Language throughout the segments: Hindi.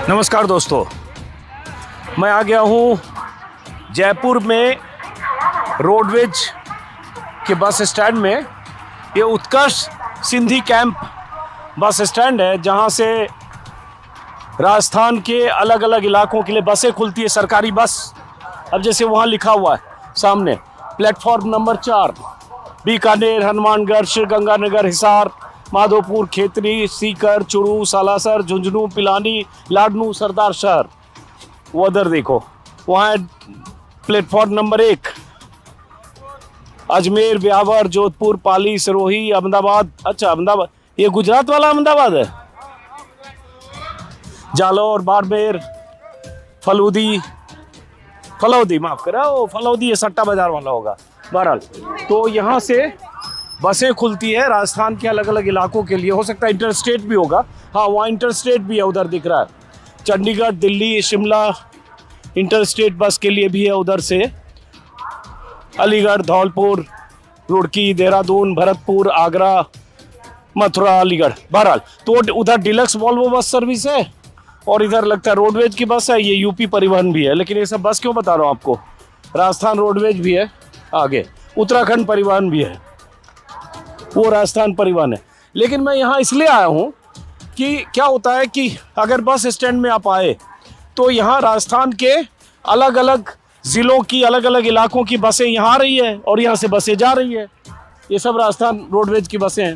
नमस्कार दोस्तों, मैं आ गया हूँ जयपुर में रोडवेज के बस स्टैंड में। ये उत्कर्ष सिंधी कैंप बस स्टैंड है जहाँ से राजस्थान के अलग अलग इलाकों के लिए बसें खुलती है, सरकारी बस। अब जैसे वहाँ लिखा हुआ है सामने प्लेटफॉर्म नंबर 4, बीकानेर, हनुमानगढ़, श्रीगंगानगर, हिसार, माधोपुर, खेतरी, सीकर, चुरू, सालासर, झुंझुनू, पिलानी, लाडनू, सरदार शहर। वो उधर देखो, वहाँ है प्लेटफॉर्म नंबर 1, अजमेर, ब्यावर, जोधपुर, पाली, सिरोही, अहमदाबाद। अच्छा, अहमदाबाद ये गुजरात वाला अहमदाबाद है। जालौर, बाड़मेर, फलौदी माफ करा, वो फलौदी ये सट्टा बाजार वाला होगा। बहरहाल तो यहाँ से बसें खुलती है राजस्थान के अलग अलग इलाकों के लिए। हो सकता है इंटर स्टेट भी होगा। हाँ, वहाँ इंटर स्टेट भी है, उधर दिख रहा है। Chandigarh, Delhi, Shimla inter state bus के लिए भी है। उधर से अलीगढ़, धौलपुर, रुड़की, देहरादून, भरतपुर, आगरा, मथुरा, अलीगढ़। बहरहाल तो उधर डिलक्स वॉल्वो बस सर्विस है और इधर लगता है रोडवेज की बस है। ये यूपी परिवहन भी है, लेकिन ये सब बस क्यों बता रहा हूँ आपको। राजस्थान रोडवेज भी है, आगे उत्तराखंड परिवहन भी है, वो राजस्थान परिवहन है। लेकिन मैं यहाँ इसलिए आया हूँ कि क्या होता है कि अगर बस स्टैंड में आप आए तो यहाँ राजस्थान के अलग अलग ज़िलों की, अलग अलग इलाकों की बसें यहाँ आ रही है और यहाँ से बसें जा रही है। ये सब राजस्थान रोडवेज की बसें हैं।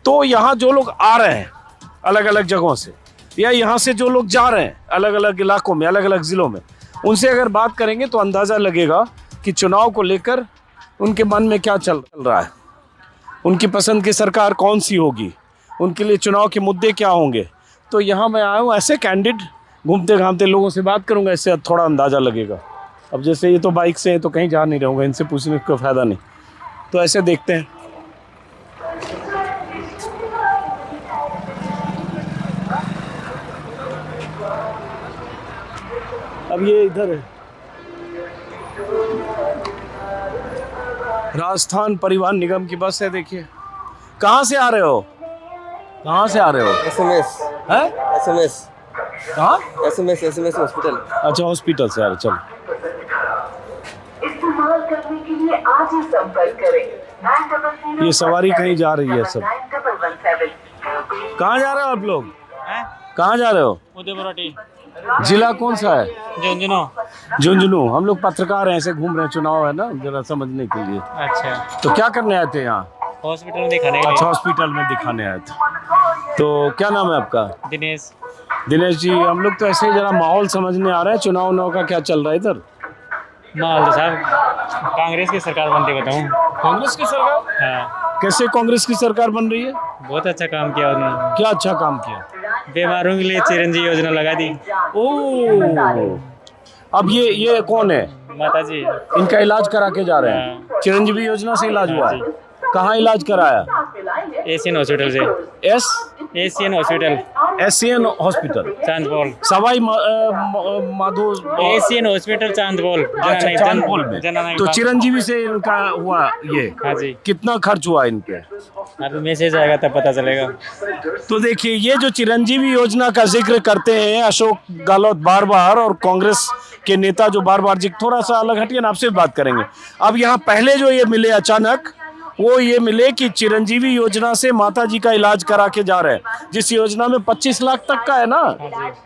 तो यहाँ जो लोग आ रहे हैं अलग अलग जगहों से, या यहाँ से जो लोग जा रहे हैं अलग अलग इलाकों में, अलग अलग ज़िलों में, उनसे अगर बात करेंगे तो अंदाज़ा लगेगा कि चुनाव को लेकर उनके मन में क्या चल रहा है, उनकी पसंद की सरकार कौन सी होगी, उनके लिए चुनाव के मुद्दे क्या होंगे। तो यहाँ मैं आया हूँ ऐसे कैंडिड घूमते घामते लोगों से बात करूँगा, इससे थोड़ा अंदाज़ा लगेगा। अब जैसे ये तो बाइक से हैं तो कहीं जा नहीं रहूँगा, इनसे पूछने का फ़ायदा नहीं। तो ऐसे देखते हैं। अब ये इधर है राजस्थान परिवहन निगम की बस है। देखिए, कहाँ से आ रहे हो, कहाँ से आ रहे हो? एसएमएस है एसएमएस कहाँ? SMS hospital. अच्छा, हॉस्पिटल से आ रहे। चलो, इस्तेमाल करने के लिए आज ही संपर्क करें। ये सवारी कहीं जा रही है सब। कहाँ जा रहे हो आप लोग? कहाँ जा रहे हो? उदयपुर। जिला कौन सा है? झुंझुनू। झुंझुनू। हम लोग पत्रकार हैं, ऐसे घूम रहे हैं, चुनाव है ना, जरा समझने के लिए। अच्छा, तो क्या करने आए थे यहाँ? हॉस्पिटल में दिखाने के लिए। अच्छा, हॉस्पिटल में दिखाने आए थे। तो क्या नाम है आपका? दिनेश। दिनेश जी, हम लोग तो ऐसे ही जरा माहौल समझने आ रहे हैं, चुनाव उनाव का क्या चल रहा है इधर। माहौल साहब, कांग्रेस की सरकार बनती बताऊँ। कांग्रेस की सरकार? हाँ, कैसे कांग्रेस की सरकार बन रही है? बहुत अच्छा काम किया उन्होंने। क्या अच्छा काम किया? बीमारों के लिए चिरंजीवी योजना लगा दी। ओह, अब ये कौन है? माता जी। इनका इलाज करा के जा रहे हैं। चिरंजीवी योजना से इलाज हुआ है। कहाँ इलाज कराया? एशियन हॉस्पिटल से। Asian hospital, Asian hospital Chandpol. Sawai Madho Asian hospital Chandpol. अच्छा, चांदपोल में। तो चिरंजीवी से इनका हुआ ये। हाँ जी। कितना खर्च हुआ इन पे? अभी मैसेज आएगा तब पता चलेगा। तो देखिए, ये जो चिरंजीवी योजना का जिक्र करते हैं अशोक गहलोत बार बार, और कांग्रेस के नेता जो बार बार थोड़ा सा अलग हटिए ना, आपसे बात करेंगे। अब यहाँ पहले जो ये मिले अचानक, वो ये मिले कि चिरंजीवी योजना से माता जी का इलाज करा के जा रहे हैं, जिस योजना में 25 लाख तक का है ना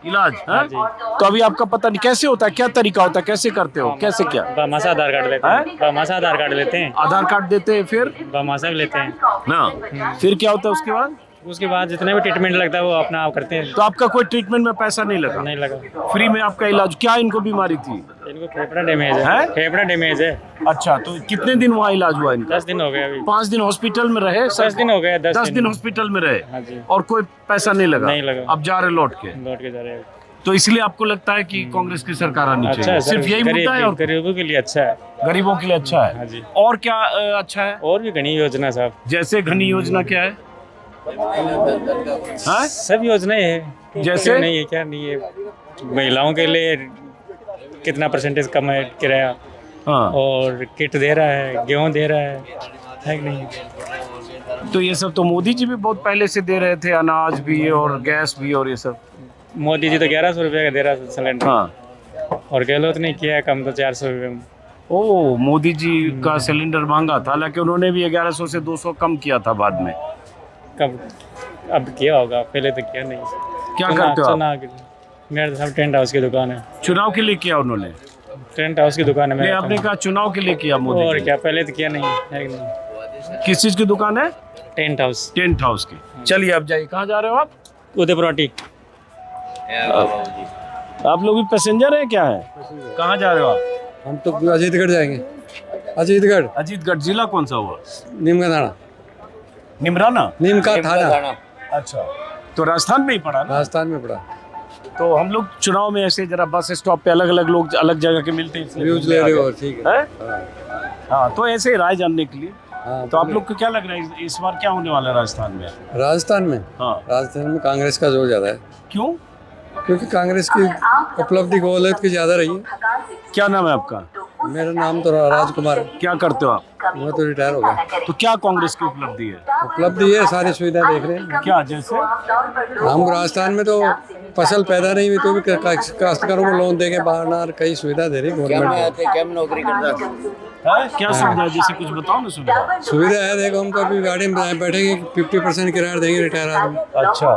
इलाज है? तो अभी आपका पता नहीं कैसे होता है, क्या तरीका होता है, कैसे करते हो, कैसे क्या? बामासा आधार कार्ड लेते हैं। बामासा आधार कार्ड लेते हैं। आधार कार्ड देते हैं, फिर बामासा भी लेते हैं ना, फिर क्या होता है उसके बाद? उसके बाद जितने भी ट्रीटमेंट लगता है वो अपना आप करते हैं। तो आपका कोई ट्रीटमेंट में पैसा नहीं लगा? नहीं लगा। फ्री में आपका इलाज। क्या इनको बीमारी थी? इनको फेफड़ा डैमेज है। फेफड़ा डैमेज है। अच्छा, तो कितने दिन वहाँ इलाज हुआ इनका? 10 दिन हो गए अभी। 5 दिन हॉस्पिटल में रहे? 10 दिन हो गए। 10 दिन हॉस्पिटल में रहे। हाँ जी। और कोई पैसा नहीं लगा? नहीं लगा। अब जा रहे लौट के जा रहे हैं। तो इसलिए आपको लगता है कि कांग्रेस की सरकार आनी अच्छा चाहिए? है, सिर्फ यही मुद्दा है? और गरीबों के लिए अच्छा है। गरीबों के लिए अच्छा है। हाँ जी। और क्या अच्छा है? और भी घनी योजना साहब। जैसे घनी योजना क्या है? हाँ? सब योजनाएं है। जैसे नहीं है, क्या नहीं है। महिलाओं के लिए कितना परसेंटेज कम है किराया। हाँ। और किट दे रहा है, गेहूं दे रहा है कि नहीं? तो ये सब तो मोदी जी भी बहुत पहले से दे रहे थे, अनाज भी और गैस भी और ये सब। मोदी जी तो 1100 रुपये का दे रहा है सिलेंडर। हाँ। और गहलोत ने किया है कम तो 400 रुपये में। ओ, मोदी जी का सिलेंडर महंगा था, हालांकि उन्होंने भी 1100 से 200 कम किया था बाद में। कब अब किया होगा, पहले तो किया नहीं। क्या करते हो आप? चुनाव के लिए मेरे तो सब टेंट हाउस की दुकान है। चुनाव के लिए किया उन्होंने? टेंट हाउस की दुकान है नहीं, मेरा। आपने कहा चुनाव के लिए किया मोदी और जी। क्या, पहले तो किया नहीं है कि नहीं? किस चीज की दुकान है? टेंट हाउस, टेंट हाउस की। चलिए आप जाइए, कहाँ जा रहे हो आप? उदयपुर। आप लोग भी पैसेंजर हैं क्या है? कहाँ जा रहे हो आप? हम तो अजीतगढ़ जाएंगे। अजीतगढ़, अजीतगढ़ जिला कौन सा हुआ? नीम का थाना। निमराना? नीम का थाना अच्छा, तो राजस्थान में ही पड़ा ना? राजस्थान में पड़ा। तो हम लोग चुनाव में ऐसे जरा बस स्टॉप पे अलग अलग लोग अलग जगह के मिलते हैं, इसलिए व्यूज घूमने ले आ रहे गए। हो, ठीक है। हैं? हाँ, तो ऐसे ही राय जानने के लिए। हाँ, तो आप लोग को क्या लग रहा है इस बार क्या होने वाला है राजस्थान में? राजस्थान में, हाँ, राजस्थान में कांग्रेस का जोर ज्यादा है, क्यों? क्योंकि कांग्रेस की उपलब्धि गौलत की ज्यादा रही है। क्या नाम है आपका? मेरा नाम तो राजकुमार है। क्या करते हो आप? मैं तो रिटायर हो गया। तो क्या कांग्रेस की उपलब्धि है? उपलब्धि है, सारी सुविधा देख रहे हैं। क्या जैसे? हम राजस्थान में तो फसल पैदा नहीं हुई तो भी काश्तकारों को लोन देके बाहर ना कई सुविधा दे रही गवर्नमेंट। क्या नौकरी करता है? क्या सुविधा है? जैसे कुछ बताओ ना सुविधा। सुविधा है, देखो हम तो अभी गाड़ी में बैठेंगे 50% किराया देंगे रिटायर आदमी। अच्छा,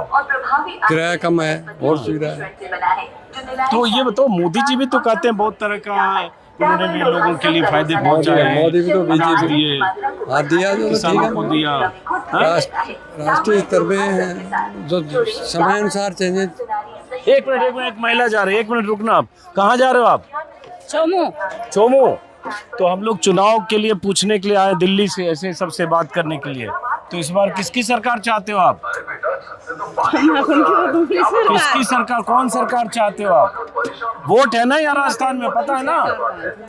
किराया कम है और सुविधा है। तो ये बताओ, मोदी जी भी तो कहते हैं बहुत तरह का उन्होंने भी लोगों के लिए फायदे पहुंचाए हैं। मोदी भी तो अनाज बीजेपी दिए, हाँ दिया जो ठीक किसानों को है। दिया। हाँ? राष्ट्रीय स्तर पे जो समय अनुसार चेंजेस। एक मिनट, महिला जा रही है, एक मिनट रुकना। आप कहाँ जा रहे हो आप? चोमू। चोमू। तो हम लोग चुनाव के लिए पूछने के लिए आए दिल्ली से, ऐसे सबसे बात करने के लिए। तो इस बार किसकी सरकार चाहते हो आप? किसकी सरकार, कौन सरकार चाहते हो आप? वोट है ना यहाँ राजस्थान में, पता है ना?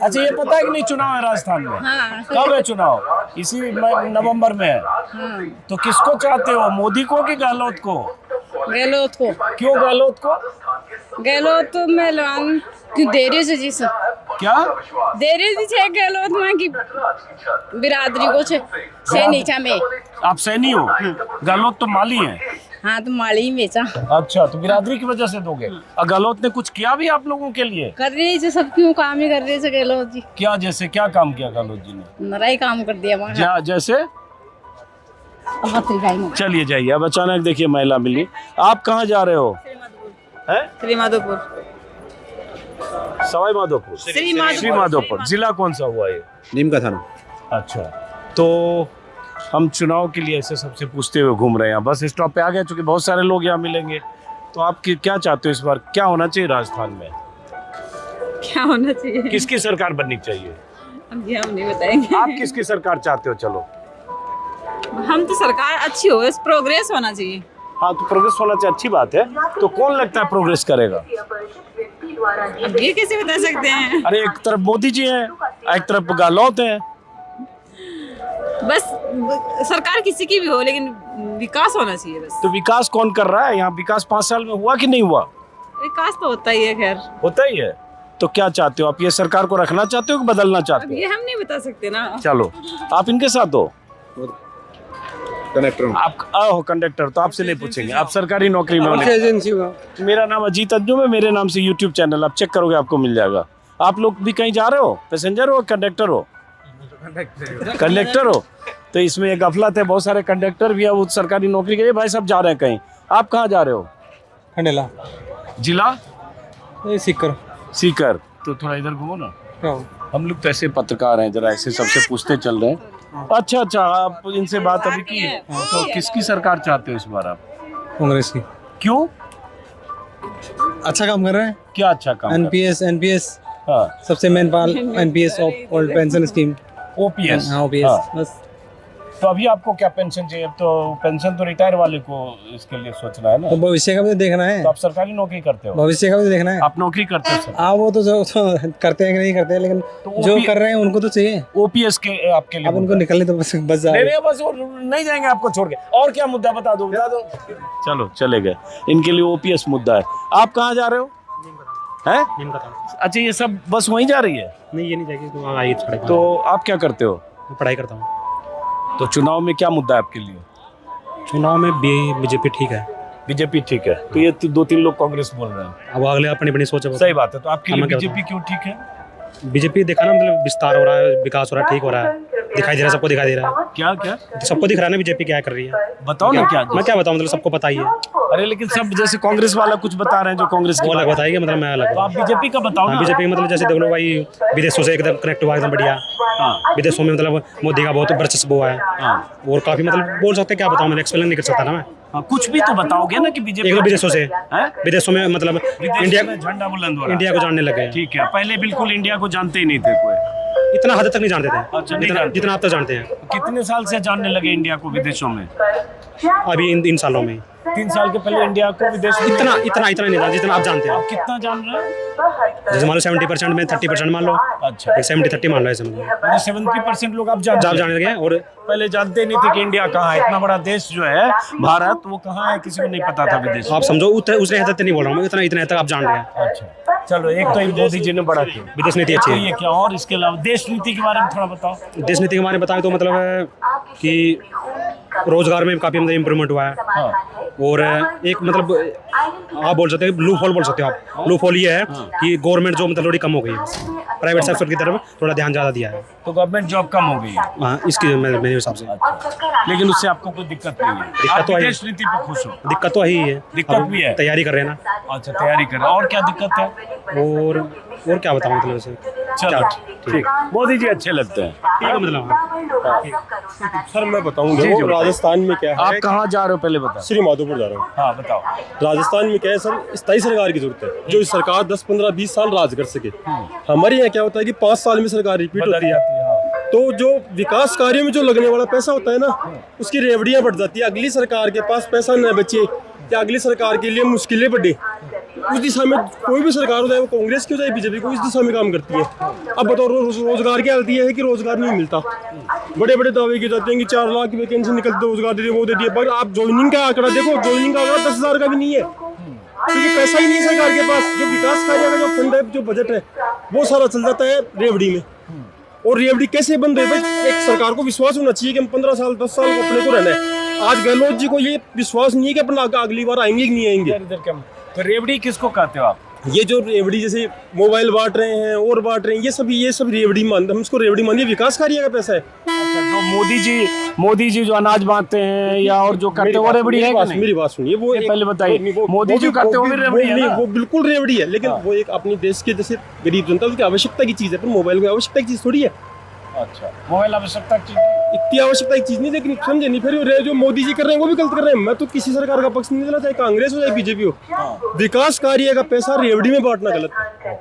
अच्छा, ये पता है कि नहीं चुनाव है राजस्थान में? हाँ। कब है चुनाव? इसी नवंबर में है। हाँ। तो किसको चाहते हो, मोदी को कि गहलोत को? गहलोत को। क्यों गहलोत को? गहलोत तो मैं लान क्यों देरी से जी सब क्या देरी से छे गहलोत मां की बिरादरी को छे नीचा में। आप सैनी हो? गहलोत तो माली है। हाँ, तो माली में चा अच्छा, तो बिरादरी की वजह से दोगे? और गहलोत ने कुछ किया भी आप लोगों के लिए? कर रही है सब, क्यों काम ही कर रही है गहलोत जी। क्या, जैसे क्या काम किया गहलोत जी ने? नराई काम कर दिया वहाँ। जैसे? चलिए जाइए। अब अचानक देखिए महिला मिली। आप कहाँ जा रहे हो? श्री माधोपुर। सवाई माधोपुर। श्री माधोपुर जिला कौन सा हुआ ये? नीम का थाना। अच्छा, तो हम चुनाव के लिए ऐसे सबसे पूछते हुए घूम रहे हैं। बस स्टॉप पे आ गए, चूंकि बहुत सारे लोग यहाँ मिलेंगे। तो आप क्या चाहते हो इस बार, क्या होना चाहिए राजस्थान में? क्या होना चाहिए? किसकी सरकार बननी चाहिए? अब ये हम नहीं बताएंगे। आप किसकी सरकार चाहते हो? चलो, हम तो सरकार अच्छी हो, प्रोग्रेस होना चाहिए। हाँ, तो प्रोग्रेस होना चाहिए, अच्छी बात है। तो कौन लगता है प्रोग्रेस करेगा? अब ये कैसे बता सकते हैं? अरे, एक तरफ मोदी जी हैं, एक तरफ गहलोत हैं। बस सरकार किसी की भी हो, लेकिन विकास होना चाहिए बस। तो विकास कौन कर रहा है यहाँ? विकास 5 साल में हुआ कि नहीं हुआ? विकास तो होता ही है, खैर। होता ही है। तो क्या चाहते हो आप, ये सरकार को रखना चाहते हो कि बदलना अब चाहते ये हम नहीं बता सकते ना। हो? चलो, आप इनके साथ हो? कनेक्टर आप कंडक्टर, तो आपसे नहीं पूछेंगे, आप सरकारी नौकरी में होने। एजेंसी हुआ। मेरा नाम अजीत अंजुम है, मेरे नाम से यूट्यूब चैनल आप चेक करोगे आपको मिल जाएगा। आप लोग भी कहीं जा रहे हो? पैसेंजर हो, कंडक्टर हो? कंडक्टर हो। तो इसमें एक गफलत है, बहुत सारे कंडक्टर भी है वो सरकारी नौकरी के लिए। भाई सब जा रहे हैं कहीं, आप कहाँ जा रहे हो? खंडेला जिला सीकर। सीकर। तो थोड़ा इधर घूमो ना। हम लोग तो ऐसे पत्रकार हैं, जरा ऐसे सबसे पूछते चल रहे हैं। अच्छा, आप इनसे बात अभी की है। तो किसकी सरकार चाहते हो इस बार आप? कांग्रेस की। क्यों? अच्छा काम कर रहे हैं। क्या अच्छा काम? एनपीएस हाँ, सबसे मेन पाल NPS old pension scheme. OPS. हाँ, ओपीएस बस। तो अभी आपको क्या पेंशन चाहिए? तो पेंशन तो रिटायर वाले को इसके लिए सोचना है ना। तो भविष्य का भी देखना है। तो आप सरकारी नौकरी करते हो? भविष्य का भी देखना है। आप नौकरी करते हो सर? वो तो जो करते हैं कि नहीं करते हैं, लेकिन तो जो कर रहे हैं उनको तो चाहिए। ओपीएस के आपके लिए अब उनको निकलने तो बस जा नहीं, बस वो नहीं जाएंगे आपको छोड़ के। और क्या मुद्दा बता दो? चलो, चले गए। इनके लिए ओपीएस मुद्दा है। आप कहाँ जा रहे हो? हैं? अच्छा, ये सब बस वहीं जा रही है? नहीं, ये नहीं जाएगी तो आप क्या करते हो? पढ़ाई करता हूँ। तो चुनाव में क्या मुद्दा है आपके लिए? चुनाव में बीजेपी ठीक है। बीजेपी ठीक है, तो ये 2-3 लोग कांग्रेस बोल रहे हैं। अब अगले अपनी अपनी सोच है। सही बात है, तो आपके लिए हमें क्या बीजेपी क्यों ठीक है? बीजेपी देखा ना, मतलब विस्तार हो रहा है, विकास हो रहा है, ठीक हो रहा है, दिखाई दे रहा है, सबको दिखाई दे रहा है। क्या क्या सबको दिख रहा है ना बीजेपी क्या कर रही है। बताओ ना क्या। मैं क्या बताऊं, मतलब सबको पता ही है। अरे लेकिन सब जैसे कांग्रेस वाला कुछ बता रहे हैं जो कांग्रेस की वो अलग बात है। बताएगी, मतलब मैं अलग। तो आप बीजेपी का बताओ ना। बीजेपी मतलब जैसे देख लो भाई, विदेशों से एकदम कनेक्ट हुआ, एकदम बढ़िया। विदेशों में मतलब मोदी का बहुत वर्चस्व हुआ है। और काफी मतलब बोल सकते हैं, क्या बताऊं, मैं एक्सप्लेन नहीं कर सकता ना मैं। हाँ, कुछ भी तो बताओगे ना कि बीजेपी एक तो विदेशों से, हैं? विदेशों में मतलब विदेशों इंडिया में झंडा बुलंद हो रहा है। इंडिया को जानने लग गए। ठीक है, पहले बिल्कुल इंडिया को जानते ही नहीं थे कोई। इतना हद तक नहीं जानते थे, अच्छा, नहीं जानते। जितना आप तक जानते हैं कितने साल से जानने लगे इंडिया को विदेशों में? अभी इन सालों में। 3 साल के पहले इंडिया को विदेश में इतना नहीं जाना जितना आप जानते हैं। आप कितना जान रहे हैं? जैसे मान लो 70% में 30% मान लो। अच्छा, 70-30 मान लो ऐसे, मतलब 70% लोग आप जानते हैं। जाने लगे हैं। और पहले जानते नहीं थे कि इंडिया कहाँ है। इतना बड़ा देश जो है भारत, वो कहाँ है किसी को नहीं पता था विदेश में। आप समझो उतने हद तक नहीं बोल रहा हूँ मैं, इतने हद तक आप जान रहे हैं। अच्छा, चलो, एक तो मोदी जी ने बड़ा किया, विदेश नीति अच्छी तो है। ये क्या, और इसके अलावा देश नीति के बारे में थोड़ा बताओ। देश नीति के बारे में बताएं तो मतलब कि रोजगार में काफी मतलब इम्प्रूवमेंट हुआ है। और एक मतलब आप बोल सकते हैं लूप होल बोल सकते हो आप। लूप होल ये है कि गवर्नमेंट जॉब मतलब थोड़ी कम हो गई है, प्राइवेट सेक्टर की तरफ थोड़ा ध्यान ज़्यादा दिया है। तो गवर्नमेंट जॉब कम हो गई है। हाँ, इसकी मेरे हिसाब से। लेकिन उससे आपको कोई दिक्कत नहीं है? दिक्कत आप तो है। विदेश नीति पे खुश हो? दिक्कत तो ही है, दिक्कत अब भी है। तैयारी कर रहे हैं ना। अच्छा, तैयारी कर रहे हैं। और क्या दिक्कत है? और क्या बताऊँ मतलब ऐसे। चलो ठीक, मोदी जी अच्छे लगते हैं। ठीक है, मतलब सर मैं बताऊंगा जी, वो बताइए। राजस्थान में क्या आप है। कहाँ जा रहे हो पहले बताओ। श्री माधोपुर जा रहा हूँ। हाँ बताओ। राजस्थान में क्या है सर, स्थायी सरकार की जरूरत है, जो सरकार 10-15-20 साल राज कर सके। हमारे यहाँ क्या होता है कि 5 साल में सरकार रिपीट बदल होती है, जाती है। हाँ। तो जो विकास कार्यों में जो लगने वाला पैसा होता है ना, उसकी रेवड़ियाँ बढ़ जाती है। अगली सरकार के पास पैसा न बचे या अगली सरकार के लिए मुश्किलें बढ़े, उस दिशा में कोई भी सरकार हो, चाहे वो कांग्रेस की हो चाहे बीजेपी को, इस दिशा में काम करती है। अब बताओ रोजगार की हालत ये है कि रोजगार नहीं मिलता। बड़े बड़े दावे किए जाते हैं कि 4 लाख की वैकेंसी निकलते, रोजगार दे दिए, वो दे दिए, पर आप ज्वाइनिंग का आंकड़ा देखो, ज्वाइनिंग का आंकड़ा 10,000 का भी नहीं है, क्योंकि पैसा ही नहीं है सरकार के पास। जो विकास कार्य का जो फंड है, जो बजट है, वो सारा चल जाता है रेवड़ी में। और रेवड़ी कैसे बंद है भाई? एक सरकार को विश्वास होना चाहिए कि हम 15 साल 10 साल को अपने को रहना है। आज गहलोत जी को ये विश्वास नहीं है कि अपना अगली बार आएंगे कि नहीं आएंगे। तो रेवड़ी किसको कहते हो आप? ये जो रेवड़ी जैसे मोबाइल बांट रहे हैं और बांट रहे हैं, ये सब रेवड़ी मानते, हम इसको रेवड़ी मानिए। विकास कार्य का पैसा है। अच्छा, जो मोदी जी जो अनाज बांटते हैं या और जो करते हैं वो रेवड़ी है कि नहीं? मेरी बात सुनिए, वो ये पहले बताइए। मोदी जी करते हो भी रेवड़ी है ना? वो बिल्कुल रेवड़ी है, लेकिन वो एक अपनी देश के जैसे गरीब जनता उसकी आवश्यकता की चीज है, पर मोबाइल की आवश्यकता की चीज थोड़ी है। अच्छा, मोबाइल आवश्यकता की इतनी आवश्यकता एक चीज नहीं, लेकिन समझे नहीं। फिर जो मोदी जी कर रहे हैं वो भी गलत कर रहे हैं। मैं तो किसी सरकार का पक्ष नहीं लेना, चाहे कांग्रेस हो चाहे बीजेपी हो। विकास कार्य का पैसा रेवड़ी में बांटना गलत है।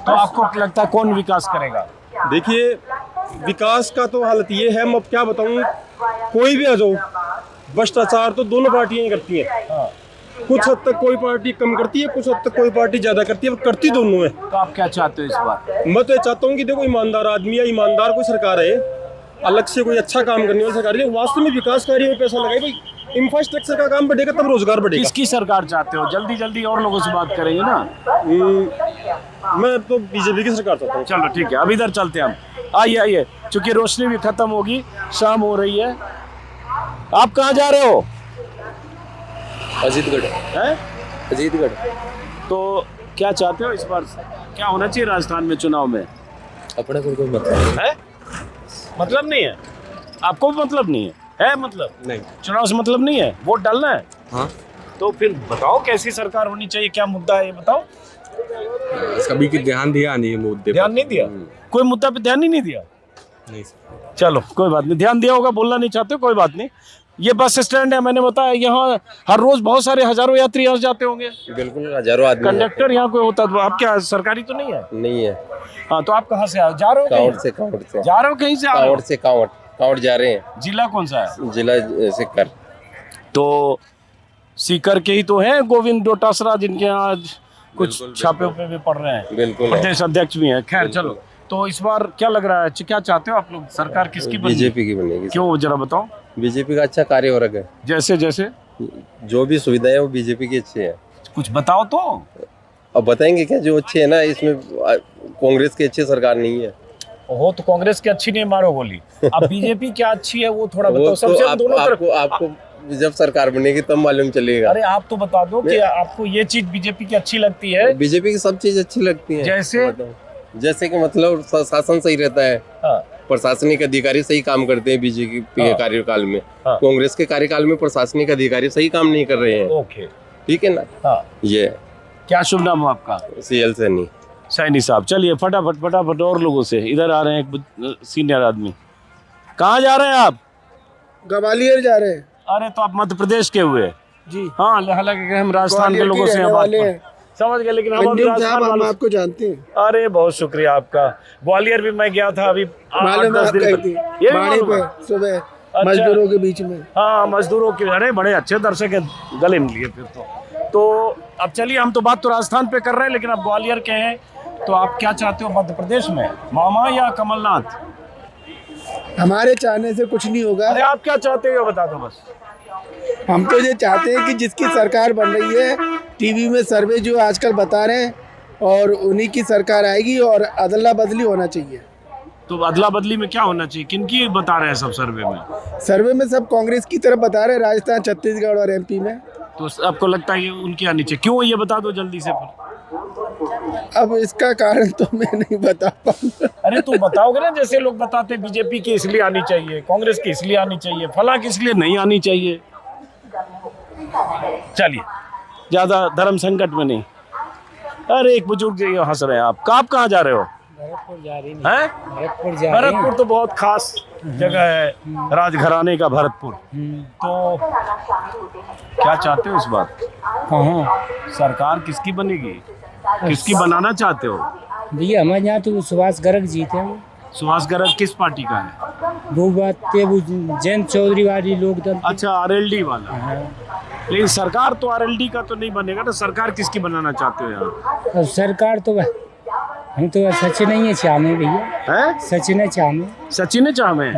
तो आपको लगता है कौन विकास करेगा? देखिए, विकास का तो हालत ये है, मैं अब क्या बताऊं, कोई भी आ जाओ, भ्रष्टाचार तो दोनों पार्टियां ही करती हैं। कुछ हद तक कोई पार्टी कम करती है, कुछ हद तक कोई पार्टी ज्यादा करती है, पर करती दोनों है। तो आप क्या चाहते हो इस बार? मैं तो ये चाहता हूँ कि देखो, ईमानदार आदमी या ईमानदार कोई सरकार है, अलग से कोई अच्छा काम करने वाली सरकार है, वास्तव में विकास कार्य में पैसा लगाए। भाई इंफ्रास्ट्रक्चर का काम बढ़ेगा तब रोजगार बढ़ेगा। किसकी सरकार चाहते हो? जल्दी जल्दी और लोगों से बात करेंगे ना। मैं तो बीजेपी की सरकार चाहता हूँ। चलो ठीक है, अब इधर चलते हैं हम। आइए, चूंकि रोशनी भी खत्म होगी, शाम हो रही है। आप कहाँ जा रहे हो? अजीतगढ़। हैं? अजीतगढ़। तो क्या चाहते हो इस बार? क्या होना चाहिए राजस्थान में चुनाव में? अपना कोई मतलब है? मतलब नहीं है आपको? भी मतलब नहीं है मतलब नहीं। चुनाव से मतलब नहीं है, वोट डालना है। हाँ, तो फिर बताओ कैसी सरकार होनी चाहिए, क्या मुद्दा है ये बताओ। कभी की ध्यान दिया नहीं मुद्दे, ध्यान नहीं दिया, कोई मुद्दा पे ध्यान ही नहीं दिया। नहीं। चलो कोई बात नहीं, ध्यान दिया होगा, बोलना नहीं चाहते, कोई बात नहीं। ये बस स्टैंड है, मैंने बताया, यहाँ हर रोज बहुत सारे हजारों यात्री यहाँ जाते होंगे। बिल्कुल, हजारों आदमी। कंडक्टर यहाँ कोई होता, तो आप क्या सरकारी तो नहीं है? नहीं है। हाँ, तो आप कहाँ से आ जा रहे हो? कांवड़ से जा रहे हो कहीं से? आ रहे हो? कांवड़ जा रहे हैं। जिला कौन सा है? जिला सीकर। तो सीकर के ही तो हैं गोविंद डोटासरा, जिनके यहाँ आज कुछ छापे उपे भी पड़ रहे हैं। बिल्कुल, प्रदेश अध्यक्ष भी हैं। खैर चलो, तो इस बार क्या लग रहा है, क्या चाहते हो आप लोग? सरकार किसकी बनेगी? बीजेपी की बनेगी। क्यों, जरा बताओ। बीजेपी का अच्छा कार्य हो रहा है। जैसे जो भी सुविधा है वो बीजेपी की अच्छी है। कुछ बताओ तो। अब बताएंगे क्या? जो अच्छी है ना, इसमें कांग्रेस की अच्छी सरकार नहीं है। हो तो कांग्रेस की अच्छी नहीं, मारो गोली। अब बीजेपी क्या अच्छी है वो थोड़ा वो बताओ। तो सबसे हम दोनों तरफ आपको जब सरकार बनेगी तब मालूम चलेगा। अरे आप तो बता दो कि आपको ये चीज बीजेपी की अच्छी लगती है? बीजेपी की सब चीज अच्छी लगती है। जैसे कि मतलब शासन सही रहता है, प्रशासनिक अधिकारी सही काम करते हैं बीजेपी के कार्यकाल में। कांग्रेस के कार्यकाल में प्रशासनिक अधिकारी सही काम नहीं कर रहे हैं। ओके, ठीक है ना। ये क्या शुभ नाम है आपका? CL सैनी। सैनी साहब, चलिए फटाफट और लोगों से। इधर आ रहे हैं एक सीनियर आदमी। कहाँ जा रहे हैं आप? ग्वालियर जा रहे हैं। अरे तो आप मध्य प्रदेश के हुए? जी हाँ, हालांकि हम राजस्थान के लोगों से समझ गए, लेकिन हम राजस्थान वालों आपको जानते हैं। अरे बहुत शुक्रिया आपका। ग्वालियर भी मैं गया था अभी 8-10 दिन पहले, सुबह मजदूरों के बीच में। हाँ, मजदूरों के। अरे बड़े अच्छे दर्शक के गले मिल लिए फिर तो अब चलिए, हम तो बात तो राजस्थान पे कर रहे हैं, लेकिन अब ग्वालियर के हैं, तो आप क्या चाहते हो मध्य प्रदेश में, मामा या कमलनाथ? हमारे चाहने से कुछ नहीं होगा। अरे आप क्या चाहते हो बता दो बस। हम तो ये चाहते हैं कि जिसकी सरकार बन रही है, टीवी में सर्वे जो आजकल बता रहे हैं, और उन्हीं की सरकार आएगी और अदला बदली होना चाहिए। तो अदला बदली में क्या होना चाहिए? किनकी बता रहे हैं सब सर्वे में? सर्वे में सब कांग्रेस की तरफ बता रहे हैं, राजस्थान, छत्तीसगढ़ और MP में। तो आपको लगता है ये उनकी आनी चाहिए? क्यों, ये बता दो जल्दी से फिर। अब इसका कारण तो मैं नहीं बता पाऊंगा। अरे तो बताओगे ना, जैसे लोग बताते बीजेपी की इसलिए आनी चाहिए, कांग्रेस की इसलिए आनी चाहिए, फला की इसलिए नहीं आनी चाहिए। चलिए, ज्यादा धर्म संकट में नहीं। अरे एक बुजुर्ग हंस रहे हैं। आप कहाँ जा रहे हो? भरतपुर जा रही हैं? भरतपुर तो बहुत खास जगह है, राजघराने का भरतपुर। तो क्या चाहते हो इस बार? कहाँ सरकार किसकी बनेगी, किसकी बनाना चाहते हो? भैया हमारे यहाँ तो सुभाष गर्ग जीते हैं। सुभाष गर्ग किस पार्टी का है? वो बात वो जयंत चौधरी वाली लोकदल। अच्छा, RLD वाला। लेकिन सरकार तो RLD का तो नहीं बनेगा ना। सरकार किसकी बनाना चाहते हो यार? अब सरकार तो हम तो सचिन नहीं है चाहमे भैया। हैं? सचिन है चाहमे। सचिन है चाहमे?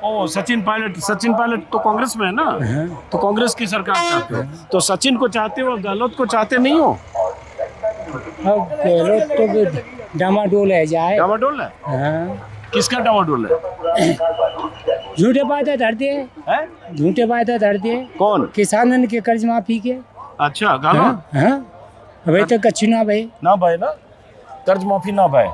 ओ, सचिन पायलट तो कांग्रेस में है ना। तो कांग्रेस की सरकार चाहते हो? तो सचिन को चाहते हो, गहलोत को चाहते नहीं हो? अब गहलोत तो डामाडोल है, जाए डामाडोल है। हाँ। किसका डामाडोल है? झूठे वादे धरते हैं, झूठे वादे धरते हैं। कौन? किसानन के कर्ज माफी के। अच्छा, गहलोत। हाँ, अभी तक अच्छी ना भाई कर्ज माफी ना भाई।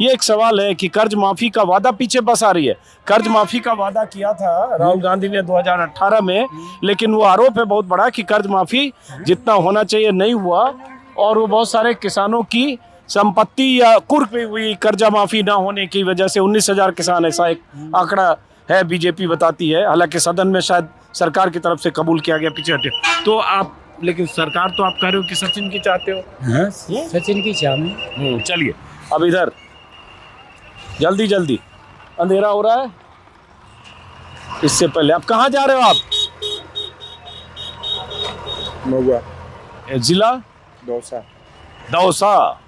ये एक सवाल है कि कर्ज माफी का वादा पीछे बस आ रही है। कर्ज माफी का वादा किया था राहुल गांधी ने 2018 में, लेकिन वो आरोप है बहुत बड़ा कि कर्ज माफी जितना होना चाहिए नहीं हुआ, और वो बहुत सारे किसानों की संपत्ति या कुर्क भी हुई कर्जा माफी ना होने की वजह से। 19,000 किसान, ऐसा एक आंकड़ा है, बीजेपी बताती है। हालांकि सदन में शायद सरकार की तरफ से कबूल किया गया, पीछे हटे। तो आप, लेकिन सरकार तो आप कह रहे हो कि सचिन की चाहते हो? हाँ, सचिन की चाहते। चलिए, अब इधर जल्दी अंधेरा हो रहा है। इससे पहले आप कहाँ जा रहे हो? आप महुआ, जिला दौसा।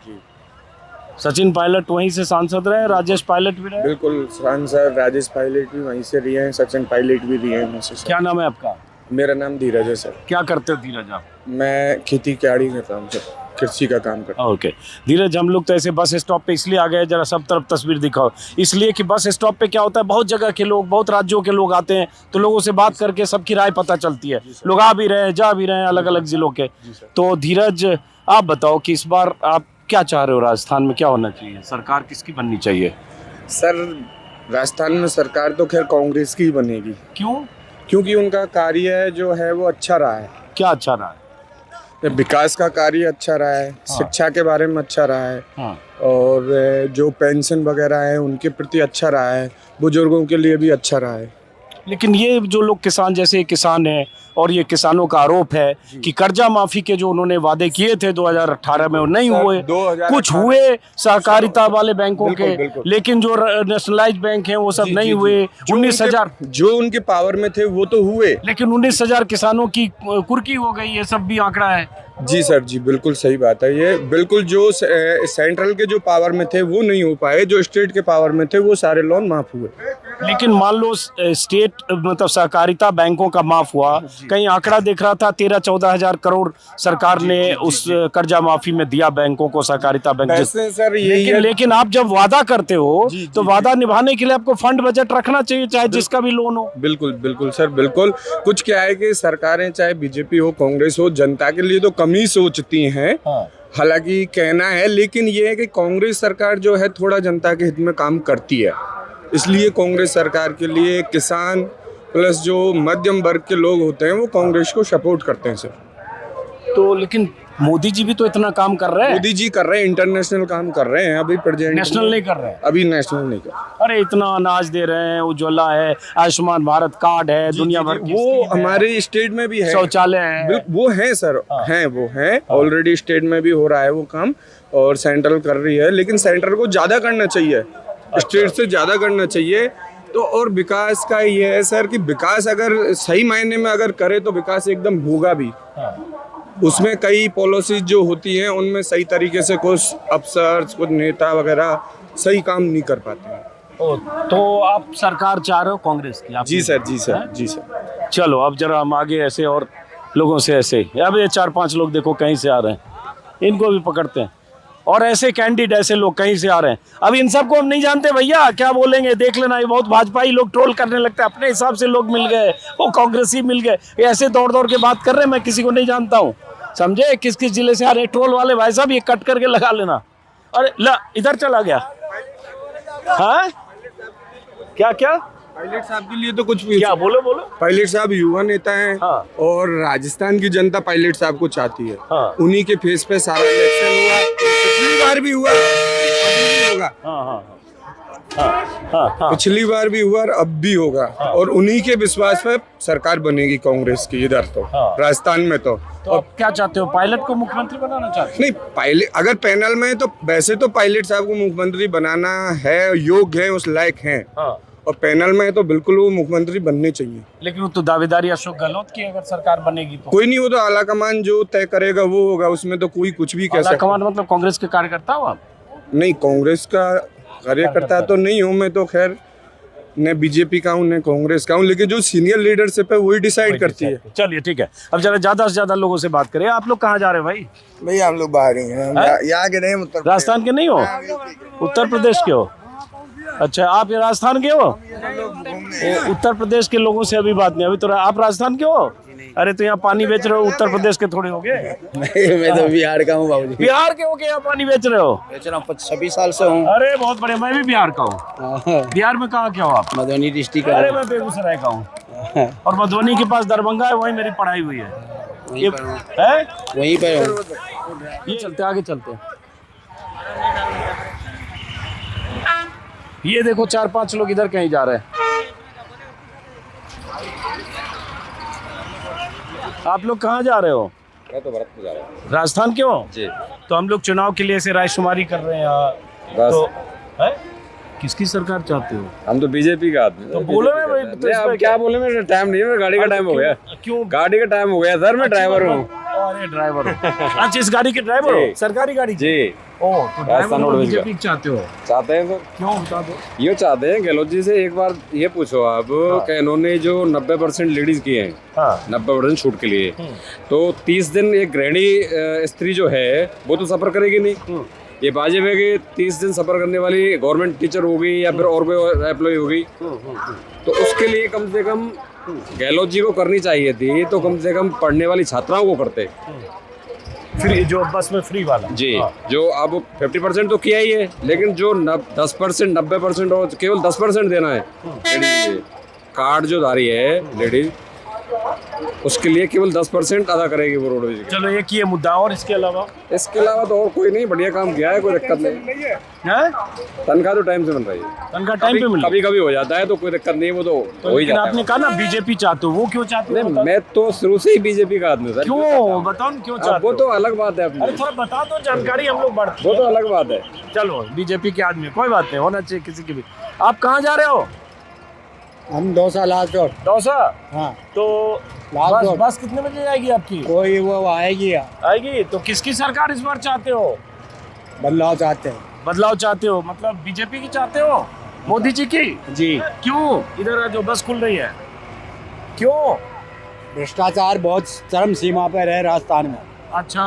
सचिन पायलट वहीं से सांसद रहे, राजेश पायलट भी रहे? बिल्कुल, सांसद राजेश पायलट भी वहीं से रहे हैं, सचिन पायलट भी रहे हैं। क्या नाम है आपका? मेरा नाम धीरज है सर। क्या करते हो धीरज आप? मैं खेती क्याड़ी करता हूँ सर, कृषि का काम करता हूँ। ओके धीरज, हम लोग तो ऐसे बस स्टॉप पे इसलिए आ गए, जरा सब तरफ तस्वीर दिखाओ। इसलिए कि बस स्टॉप पे क्या होता है, बहुत जगह के लोग, बहुत राज्यों के लोग आते हैं, तो लोगों से बात करके सबकी राय पता चलती है। लोग आ भी रहे हैं, जा भी रहे हैं, अलग अलग जिलों के। तो धीरज, आप बताओ कि इस बार आप क्या चाह रहे हो? राजस्थान में क्या होना चाहिए, सरकार किसकी बननी चाहिए? सर, राजस्थान में सरकार तो खैर कांग्रेस की ही बनेगी। क्यों? क्योंकि उनका कार्य जो है वो अच्छा रहा है। क्या अच्छा रहा है? विकास का कार्य अच्छा रहा है, शिक्षा के बारे में अच्छा रहा है, और जो पेंशन वगैरह है उनके प्रति अच्छा रहा है, बुजुर्गों के लिए भी अच्छा रहा है। लेकिन ये जो लोग किसान, जैसे किसान हैं, और ये किसानों का आरोप है कि कर्जा माफी के जो उन्होंने वादे किए थे 2018 में वो नहीं हुए। कुछ हुए सहकारिता वाले बैंकों के, लेकिन जो नेशनलाइज्ड बैंक हैं वो सब नहीं हुए। 19,000 जो उनके पावर में थे वो तो हुए, लेकिन 19,000 किसानों की कुर्की हो गई, ये सब भी आंकड़ा है। जी सर जी, बिल्कुल सही बात है। ये बिल्कुल जो सेंट्रल के जो पावर में थे वो नहीं हो पाए, जो स्टेट के पावर में थे वो सारे लोन माफ हुए। लेकिन मान लो स्टेट मतलब सहकारिता बैंकों का माफ हुआ, कहीं आंकड़ा देख रहा था 13-14 हजार करोड़ सरकार ने उस कर्जा माफी में दिया बैंकों को, सहकारिता बैंक। सर लेकिन आप जब वादा करते हो तो वादा निभाने के लिए आपको फंड बजट रखना चाहिए, चाहे जिसका भी लोन हो। बिल्कुल बिल्कुल सर, बिल्कुल। कुछ क्या है कि सरकारें चाहे बीजेपी हो, कांग्रेस हो, जनता के लिए तो कम ही सोचती हैं। हालांकि कहना है, लेकिन ये है कि कांग्रेस सरकार जो है थोड़ा जनता के हित में काम करती है, इसलिए कांग्रेस सरकार के लिए किसान प्लस जो मध्यम वर्ग के लोग होते हैं वो कांग्रेस को सपोर्ट करते हैं सर। तो लेकिन मोदी जी भी तो इतना काम कर रहे हैं। मोदी जी कर रहे हैं, इंटरनेशनल काम कर रहे हैं, अभी प्रेजेंट नेशनल नहीं कर रहे हैं। अभी नेशनल नहीं कर रहे। अरे इतना अनाज दे रहे हैं, उज्ज्वला है, आयुष्मान भारत कार्ड है, दुनिया भर की वो हमारे स्टेट में भी है, शौचालय है, वो है सर, हैं वो हैं ऑलरेडी, स्टेट में भी हो रहा है वो काम और सेंट्रल कर रही है, लेकिन सेंट्रल को ज्यादा करना चाहिए, स्टेट से ज्यादा करना चाहिए। तो और विकास का ये है सर कि विकास अगर सही मायने में अगर करे तो विकास एकदम होगा भी। उसमें कई पॉलिसीज जो होती हैं उनमें सही तरीके से कुछ अफसर, कुछ नेता वगैरह सही काम नहीं कर पाते हैं। तो आप सरकार चाह रहे हो कांग्रेस की? जी सर, जी सर, जी सर। चलो अब जरा हम आगे ऐसे और लोगों से ऐसे, अब ये 4-5 लोग देखो कहीं से आ रहे हैं, इनको भी पकड़ते हैं। और ऐसे कैंडिडेट, ऐसे लोग कहीं से आ रहे हैं। अब इन सबको हम नहीं जानते भैया, क्या बोलेंगे देख लेना। ये बहुत भाजपाई लोग ट्रोल करने लगते हैं, अपने हिसाब से लोग मिल गए, वो कांग्रेसी मिल गए, ऐसे दौड़ दौड़ के बात कर रहे हैं। मैं किसी को नहीं जानता हूँ, समझे? किस किस जिले से आ रहे ट्रोल वाले भाई साहब, ये कट करके लगा लेना। अरे ला, इधर चला गया। हाँ क्या क्या पायलट साहब के लिए तो कुछ भी, क्या बोलो बोलो। पायलट साहब युवा नेता हैं और राजस्थान की जनता पायलट साहब को चाहती है। उन्हीं के फेस पे सारा इलेक्शन हुआ, पिछली बार भी हुआ, पिछली बार भी हुआ और अब भी होगा। और उन्हीं के विश्वास पे सरकार बनेगी कांग्रेस की इधर तो, राजस्थान में तो। अब क्या चाहते हो, पायलट को मुख्यमंत्री बनाना चाहते हो? नहीं, पायलट अगर पैनल में तो वैसे तो पायलट साहब को मुख्यमंत्री बनाना है, योग्य है, उस लायक है। और पैनल में तो बिल्कुल वो मुख्यमंत्री बनने चाहिए। लेकिन वो तो दावेदारी अशोक गहलोत की, अगर सरकार बनेगी तो। कोई नहीं, वो तो आलाकमान जो तय करेगा वो होगा, उसमें तो कोई कुछ भी कह सकता है। आलाकमान मतलब कांग्रेस के कार्यकर्ता हो आप? नहीं, कांग्रेस का कार्यकर्ता तो नहीं हूँ मैं तो, खैर न बीजेपी का हूँ न कांग्रेस का हूँ, लेकिन जो सीनियर लीडरशिप है वही डिसाइड करती है। चलिए ठीक है, अब जरा ज्यादा से ज्यादा लोगों से बात करें। आप लोग कहाँ जा रहे हो भाई? भैया हम लोग बाहर ही हैं, यहाँ के नहीं, राजस्थान के नहीं हो, उत्तर प्रदेश के हो? अच्छा, आप ये राजस्थान के हो? उत्तर प्रदेश के लोगों से अभी बात नहीं, अभी तो आप राजस्थान के हो? अरे तो यहाँ पानी बेच रहे हो, उत्तर प्रदेश के थोड़े हो गए? मैं तो बिहार का हूँ बाबूजी। बिहार के हो के यहाँ पानी बेच रहे हो? बेच रहा हूँ, 26 साल से हूँ। अरे बहुत बढ़िया, मैं भी बिहार का हूँ। बिहार में कहाँ क्या हो आप? मधुबनी डिस्ट्रिक्ट। अरे मैं बेगूसराय का हूँ, और मधुबनी के पास दरभंगा है, वहीं मेरी पढ़ाई हुई है। वहीं पे ये चलते आगे चलते। ये देखो 4-5 लोग इधर कहीं जा रहे हैं। आप लोग कहाँ जा रहे हो? मैं तो भरतपुर जा रहा हूँ। राजस्थान के हो जी। तो हम लोग चुनाव के लिए ऐसे रायशुमारी कर रहे हैं यहाँ, तो है? किसकी सरकार चाहते हो? हम तो बीजेपी का आदमी। तो बोलो ना भाई, तो अब क्या बोले, मेरा टाइम नहीं है, गाड़ी का टाइम हो गया। क्यों? गाड़ी का टाइम हो गया सर, मैं ड्राइवर हूँ। अरे ड्राइवर हो? अच्छा, इस गाड़ी के ड्राइवर हो? सरकारी गाड़ी जी। ओ, तो ड्राइवर हो, बीजेपी चाहते हो? चाहते हैं सर। क्यों बता दो। ये चाहते हैं गहलोत जी से एक बार ये पूछो आप कि इन्होंने जो 90% लेडीज किए हैं, 90% छूट के लिए, तो 30 दिन एक गृहिणी स्त्री जो है वो तो सफर करेगी नहीं। ये वाजिब है कि 30 दिन सफर करने वाली गवर्नमेंट टीचर होगी या फिर और कोई एम्प्लॉय होगी, तो उसके लिए कम से कम गहलोत जी को करनी चाहिए थी, तो कम से कम पढ़ने वाली छात्राओं को करते। फ्री, जो बस में फ्री वाला जी, जो अब 50% तो किया ही है, लेकिन जो 10%, 90% और केवल 10% देना है लेडीज, कार्ड जो धारी है लेडीज, उसके लिए केवल 10% अदा करेगी वो रोडवेज। चलो एक ये मुद्दा, और इसके अलावा तो और कोई नहीं, बढ़िया काम किया है, कोई दिक्कत नहीं है। तनख्वाह तो टाइम से मिल रही है, तनख्वाह टाइम पे मिल, कभी कभी हो जाता है तो कोई दिक्कत नहीं है, वो तो हो ही जाता है। आपने कहा ना बीजेपी चाहते हो, वो क्यों चाहते हो? मैं तो शुरू से ही बीजेपी का आदमी सर। क्यों बताओ ना, क्यों चाहते हो? वो तो अलग बात है अपनी। अरे थोड़ा बता दो, जानकारी हम लोग बढ़ते। वो तो अलग बात है। चलो बीजेपी के आदमी, कोई बात नहीं, होना चाहिए किसी की भी। आप कहाँ जा रहे हो? हम दौसा लास्ट और दौसा। हाँ तो लास्ट और बस कितने बजे आएगी आपकी? कोई वो आएगी, आएगी। तो किसकी सरकार इस बार चाहते हो? बदलाव चाहते हैं। बदलाव चाहते हो, मतलब बीजेपी की चाहते हो, मोदी जी की? जी। क्यों? इधर जो बस खुल रही है, क्यों? भ्रष्टाचार बहुत चरम सीमा पर है राजस्थान में। अच्छा।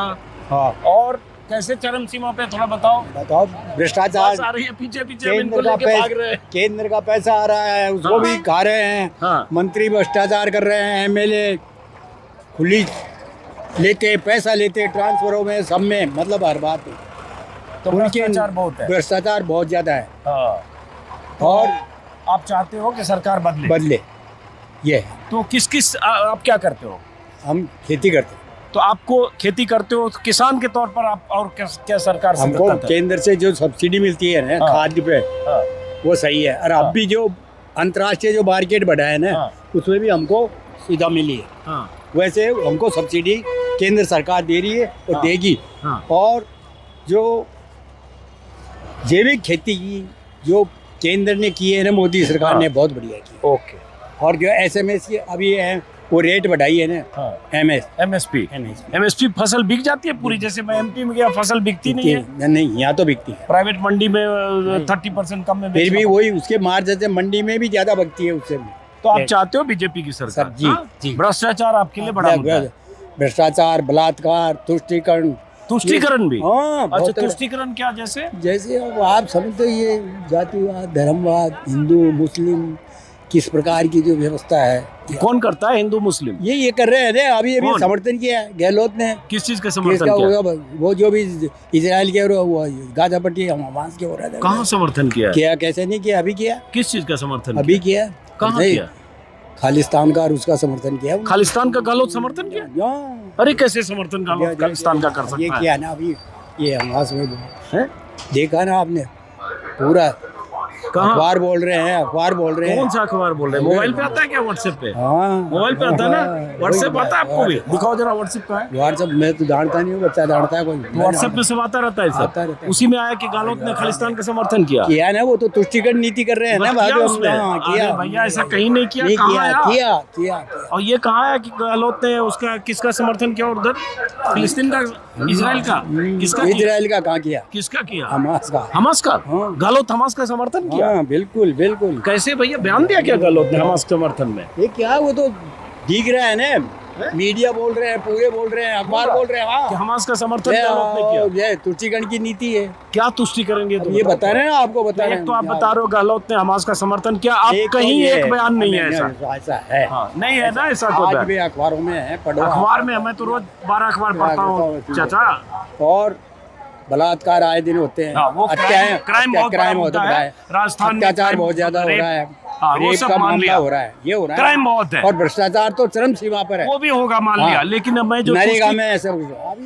हाँ। और कैसे चरम सीमा पे, थोड़ा बताओ। बताओ। भ्रष्टाचार बस आ रही है पीछे पीछे, इनको लेके भाग रहे हैं। केंद्र का पैसा आ रहा है, उसको भी खा रहे हैं। हाँ। मंत्री भ्रष्टाचार कर रहे हैं, एमएलए खुली लेते, पैसा लेते ट्रांसफरों में, सब में, मतलब हर बात में। तो भ्रष्टाचार बहुत है। भ्रष्टाचार बहुत ज्यादा है। हाँ। और आप चाहते हो कि सरकार बदले? बदले, ये है। तो किस आप क्या करते हो? हम खेती करते हैं। तो आपको खेती करते हो, तो किसान के तौर पर आप और क्या सरकार से हमको मिलता है? केंद्र से जो सब्सिडी मिलती है ना खाद पे, वो सही है। और अब भी जो अंतर्राष्ट्रीय जो मार्केट बढ़ा है ना, उसमें भी हमको सुविधा मिली है। वैसे हमको सब्सिडी केंद्र सरकार दे रही है और देगी। और जो जैविक खेती की जो केंद्र ने की है ना, मोदी सरकार ने बहुत बढ़िया की। ओके। और जो एसएमएस की अभी है वो रेट बढ़ाई है ना, एमएसपी फसल बिक जाती है पूरी? जैसे मैं एमपी में गया, फसल बिकती नहीं है? नहीं, यहाँ तो बिकती है। प्राइवेट मंडी में 30% कम में फिर भी वही उसके मार्जिन से मंडी में भी ज्यादा बिकती है उससे भी। तो आप चाहते हो बीजेपी की सरकार? जी जी। भ्रष्टाचार आपके लिए बड़ा मुद्दा है। भ्रष्टाचार, बलात्कार, तुष्टीकरण भी। हाँ। अच्छा, तुष्टीकरण क्या? जैसे अब आप समझते हो, ये जातिवाद, धर्मवाद, हिंदू मुस्लिम किस प्रकार की जो व्यवस्था है, कौन करता है? हिंदू मुस्लिम ये कर रहे हैं। अभी समर्थन किया है गहलोत ने। किस चीज का समर्थन किया? वो जो भी इजराइल के वो गाजा पट्टी हमास के हो रहा था। कहाँ समर्थन किया? कैसे नहीं किया? अभी किया। किस चीज का समर्थन? अभी किया। कहाँ किया? खालिस्तान का और उसका समर्थन किया। खालिस्तान का गहलोत समर्थन किया? अरे कैसे समर्थन खालिस्तान का कर सकता है? ये किया ना अभी, ये हमास में देखा ना आपने पूरा। अखबार बोल रहे हैं, अखबार बोल रहे हैं। कौन सा अखबार बोल रहे हैं? मोबाइल पे आता है क्या? व्हाट्सएप पे? हाँ, मोबाइल पे आता है ना। व्हाट्सएप आता है आपको भी? दिखाओ जरा व्हाट्सएप का है। व्हाट्सएप मैं तो जानता नहीं हूँ, बच्चा जानता है कोई। व्हाट्सएप पे सब आता रहता है सर। उसी में आया कि गहलोत ने खालिस्तान का समर्थन किया ना। वो तो तुष्टीकरण नीति कर रहे हैं ना। किया भैया, ऐसा कहीं नहीं किया। किया। और ये कहा है कि गहलोत ने उसका किसका समर्थन किया? उधर फिलिस्तीन का, इजराइल का? किसका? इजराइल का कहाँ किया? किसका किया? हमास का। हमास का? गहलोत हमास का समर्थन किया? बिल्कुल बिल्कुल। कैसे भैया, बयान दिया क्या गहलोत ने हमास के समर्थन में? ये क्या, वो तो दिख रहा है ना, मीडिया बोल रहे हैं, पूरे बोल रहे हैं, अखबार बोल रहे हैं। हाँ, हमास का समर्थन गहलोत ने किया। ये तुष्टीकरण की नीति है। क्या तुष्टीकरण? ये बता रहे हैं ना, आपको बता रहे हैं। तो आप बता रहे हो गहलोत ने हमास का समर्थन किया, आप कहीं एक बयान नहीं है ऐसा है। नहीं है ना ऐसा? आज भी अखबारों में है, पढ़ो। अखबार में मैं तो रोज 12 अखबार पढ़ता हूँ चाचा। और बलात्कार आए दिन होते हैं, क्राइम होता है राजस्थान में, अत्याचार बहुत ज्यादा हो रहा है, रेप का मामला हो रहा है, ये हो रहा है, क्राइम बहुत है। और भ्रष्टाचार तो चरम सीमा पर है। वो भी होगा, मान लिया। लेकिन मैं जो नरेगा में ऐसे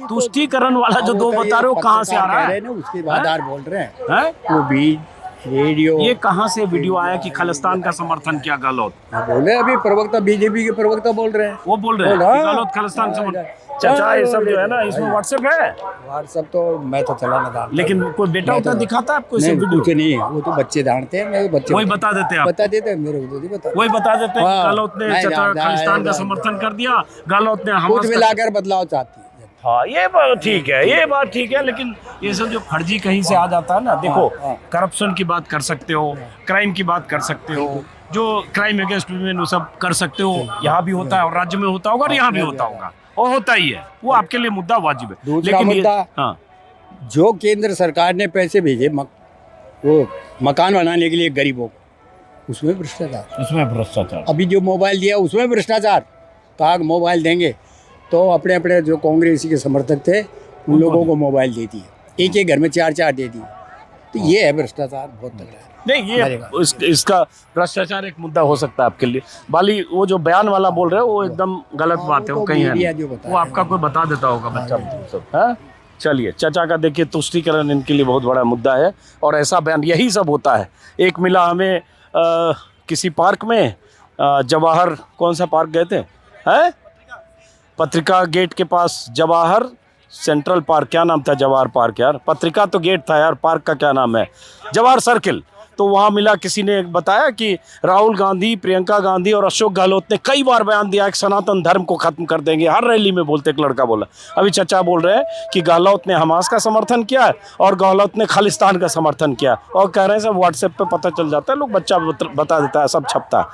तुष्टीकरण वाला जो दो बता रहे हो, कहाँ से आ रहा है? उसके बाद बोल रहे हैं वो भी रेडियो। ये कहाँ से वीडियो आया कि खालिस्तान का समर्थन किया गहलोत? बोल रहे अभी प्रवक्ता, बीजेपी के प्रवक्ता बोल रहे हैं। वो बोल रहे हैं गहलोत खालिस्तान समर्थन। चाचा ये सब जो है ना, इसमें व्हाट्सएप है? व्हाट्सएप तो मैं तो चलाना था, लेकिन कोई बेटा उतना दिखाता है आपको? कुछ नहीं, वो तो बच्चे जानते हैं। मेरे बच्चे वही बता देते हैं, बता देते हैं मेरे को, नहीं बता, वही बता देते हैं। गहलोत ने चाचा खालिस्तान का समर्थन कर दिया, गहलोत ने कुछ मिलाकर बदलाव चाहती है। हाँ, ये बात ठीक है, ये बात ठीक है। लेकिन ये सब जो फर्जी कहीं से आ जाता है ना, देखो, करप्शन की बात कर सकते हो, क्राइम की बात कर सकते हो, जो क्राइम अगेंस्ट वुमेन वो सब कर सकते हो। यहाँ भी होता है और राज्य में होता होगा और यहाँ भी होता होगा, और होता ही है। वो आपके लिए मुद्दा वाजिब है। दूसरा मुद्दा, जो केंद्र सरकार ने पैसे भेजे वो मकान बनाने के लिए गरीबों को, उसमें भ्रष्टाचार। अभी जो मोबाइल दिया उसमें भ्रष्टाचार। कहा मोबाइल देंगे तो अपने अपने जो कांग्रेसी के समर्थक थे उन लोगों को मोबाइल दे दिए, एक एक घर में 4-4 दे दिए। तो ये है भ्रष्टाचार, बहुत तगड़ा है। नहीं, ये इसका भ्रष्टाचार एक मुद्दा हो सकता है आपके लिए। बाली वो जो बयान वाला बोल रहे हो वो एकदम गलत बात है, वो कहीं है, वो आपका कोई बता देता होगा बच्चा सब। चलिए, चाचा का देखिए, तुष्टीकरण इनके लिए बहुत बड़ा मुद्दा है। और ऐसा बयान, यही सब होता है। एक मिला हमें किसी पार्क में, जवाहर, कौन सा पार्क गए थे, हैं? पत्रिका गेट के पास, जवाहर सेंट्रल पार्क, क्या नाम था? जवाहर पार्क यार, पत्रिका तो गेट था यार, पार्क का क्या नाम है? जवाहर सर्किल। तो वहाँ मिला, किसी ने बताया कि राहुल गांधी, प्रियंका गांधी और अशोक गहलोत ने कई बार बयान दिया कि सनातन धर्म को खत्म कर देंगे, हर रैली में बोलते। एक लड़का बोला, अभी चचा बोल रहे हैं कि गहलोत ने हमास का समर्थन किया और गहलोत ने खालिस्तान का समर्थन किया, और कह रहे हैं सब व्हाट्सएप पे पता चल जाता है, लोग बच्चा बता देता है, सब छपता है।